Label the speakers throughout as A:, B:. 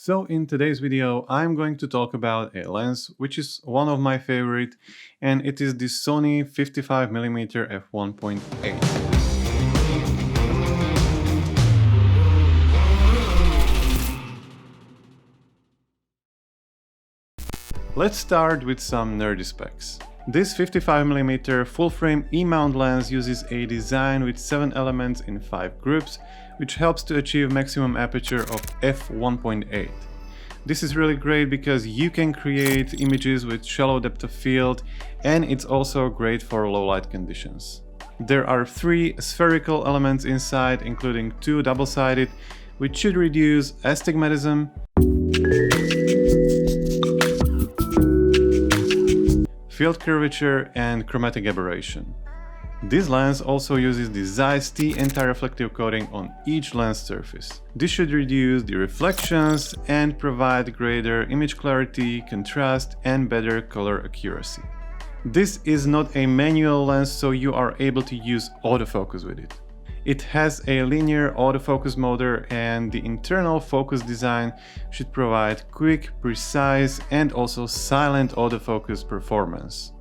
A: So in today's video, I'm going to talk about a lens which is one of my favorite, and it is the Sony 55mm F1.8. Let's start with some nerdy specs. This 55mm full-frame E-mount lens uses a design with 7 elements in 5 groups, which helps to achieve maximum aperture of f1.8. This is really great because you can create images with shallow depth of field, and it's also great for low light conditions. There are 3 spherical elements inside, including 2 double-sided, which should reduce astigmatism, field curvature and chromatic aberration. This lens also uses the Zeiss T anti-reflective coating on each lens surface. This should reduce the reflections and provide greater image clarity, contrast and better color accuracy. This is not a manual lens, so you are able to use autofocus with it. It has a linear autofocus motor, and the internal focus design should provide quick, precise and also silent autofocus performance.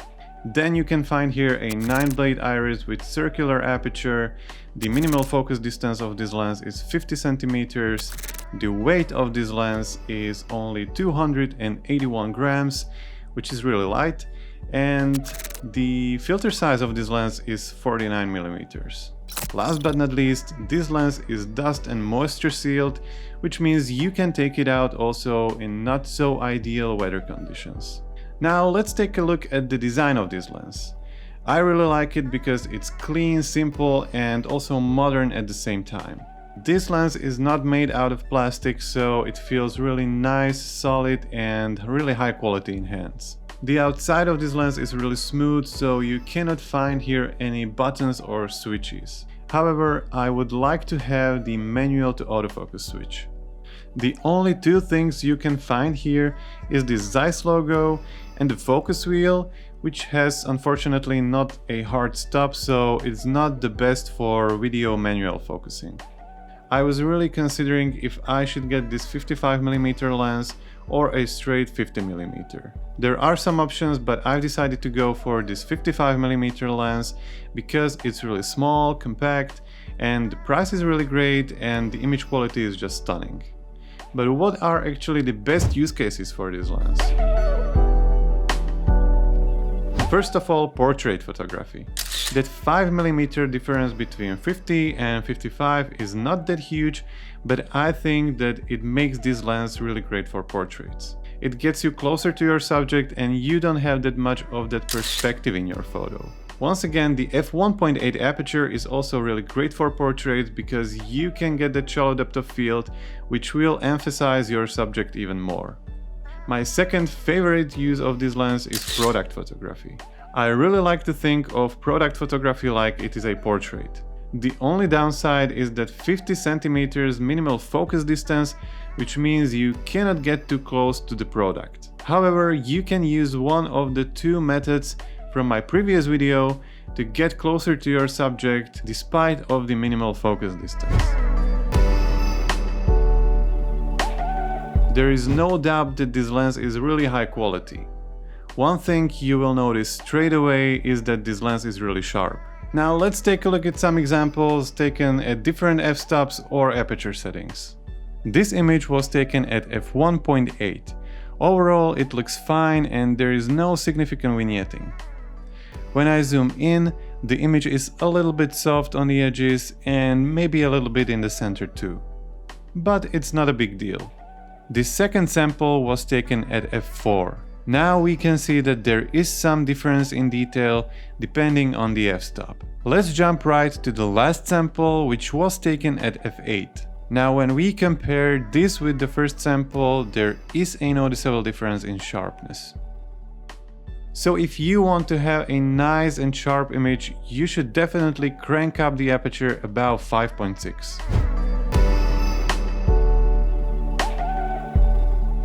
A: Then you can find here a 9-blade iris with circular aperture. The minimal focus distance of this lens is 50 centimeters. The weight of this lens is only 281 grams, which is really light, and the filter size of this lens is 49 millimeters. Last but not least, this lens is dust and moisture sealed, which means you can take it out also in not so ideal weather conditions. Now let's take a look at the design of this lens. I really like it because it's clean, simple and also modern at the same time. This lens is not made out of plastic, so it feels really nice, solid and really high quality in hands. The outside of this lens is really smooth, so you cannot find here any buttons or switches. However, I would like to have the manual to autofocus switch. The only 2 things you can find here is the Zeiss logo and the focus wheel, which has unfortunately not a hard stop, so it's not the best for video manual focusing. I was really considering if I should get this 55mm lens or a straight 50mm. There are some options, but I've decided to go for this 55mm lens because it's really small, compact, and the price is really great and the image quality is just stunning. But what are actually the best use cases for this lens? First of all, portrait photography. That 5mm difference between 50 and 55 is not that huge, but I think that it makes this lens really great for portraits. It gets you closer to your subject and you don't have that much of that perspective in your photo. Once again, the f1.8 aperture is also really great for portraits because you can get that shallow depth of field, which will emphasize your subject even more. My second favorite use of this lens is product photography. I really like to think of product photography like it is a portrait. The only downside is that 50 centimeters minimal focus distance, which means you cannot get too close to the product. However, you can use one of the 2 methods from my previous video to get closer to your subject despite of the minimal focus distance. There is no doubt that this lens is really high quality. One thing you will notice straight away is that this lens is really sharp. Now let's take a look at some examples taken at different f-stops or aperture settings. This image was taken at f1.8. Overall it looks fine and there is no significant vignetting. When I zoom in, the image is a little bit soft on the edges and maybe a little bit in the center too. But it's not a big deal. The second sample was taken at f4. Now we can see that there is some difference in detail depending on the f-stop. Let's jump right to the last sample, which was taken at f8. Now when we compare this with the first sample, there is a noticeable difference in sharpness. So if you want to have a nice and sharp image, you should definitely crank up the aperture above 5.6.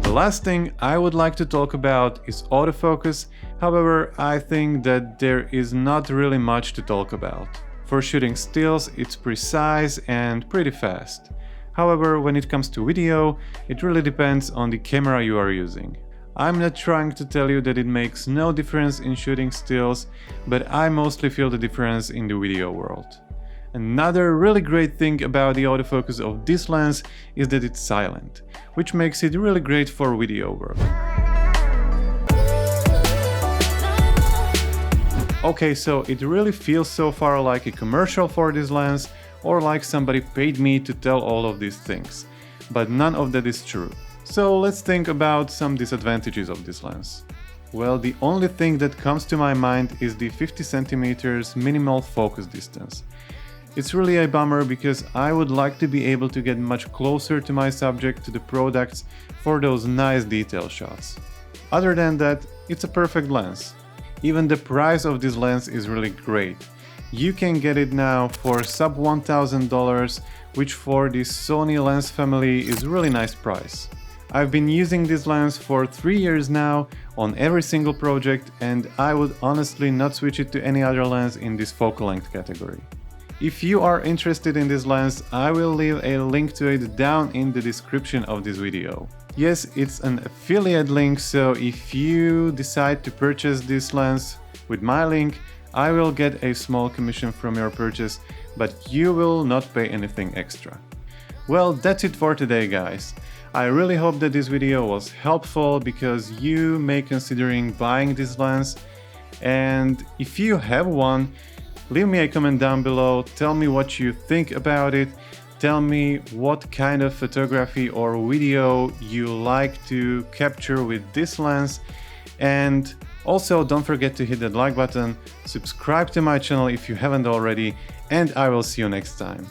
A: The last thing I would like to talk about is autofocus. However, I think that there is not really much to talk about. For shooting stills, it's precise and pretty fast. However, when it comes to video, it really depends on the camera you are using. I'm not trying to tell you that it makes no difference in shooting stills, but I mostly feel the difference in the video world. Another really great thing about the autofocus of this lens is that it's silent, which makes it really great for video work. Okay, so it really feels so far like a commercial for this lens, or like somebody paid me to tell all of these things, but none of that is true. So let's think about some disadvantages of this lens. Well, the only thing that comes to my mind is the 50 cm minimal focus distance. It's really a bummer because I would like to be able to get much closer to my subject, to the products, for those nice detail shots. Other than that, it's a perfect lens. Even the price of this lens is really great. You can get it now for sub $1,000, which for the Sony lens family is really nice price. I've been using this lens for 3 years now on every single project, and I would honestly not switch it to any other lens in this focal length category. If you are interested in this lens, I will leave a link to it down in the description of this video. Yes, it's an affiliate link, so if you decide to purchase this lens with my link, I will get a small commission from your purchase, but you will not pay anything extra. Well, that's it for today, guys. I really hope that this video was helpful because you may considering buying this lens, and if you have one, leave me a comment down below, tell me what you think about it, tell me what kind of photography or video you like to capture with this lens, and also don't forget to hit that like button, subscribe to my channel if you haven't already, and I will see you next time.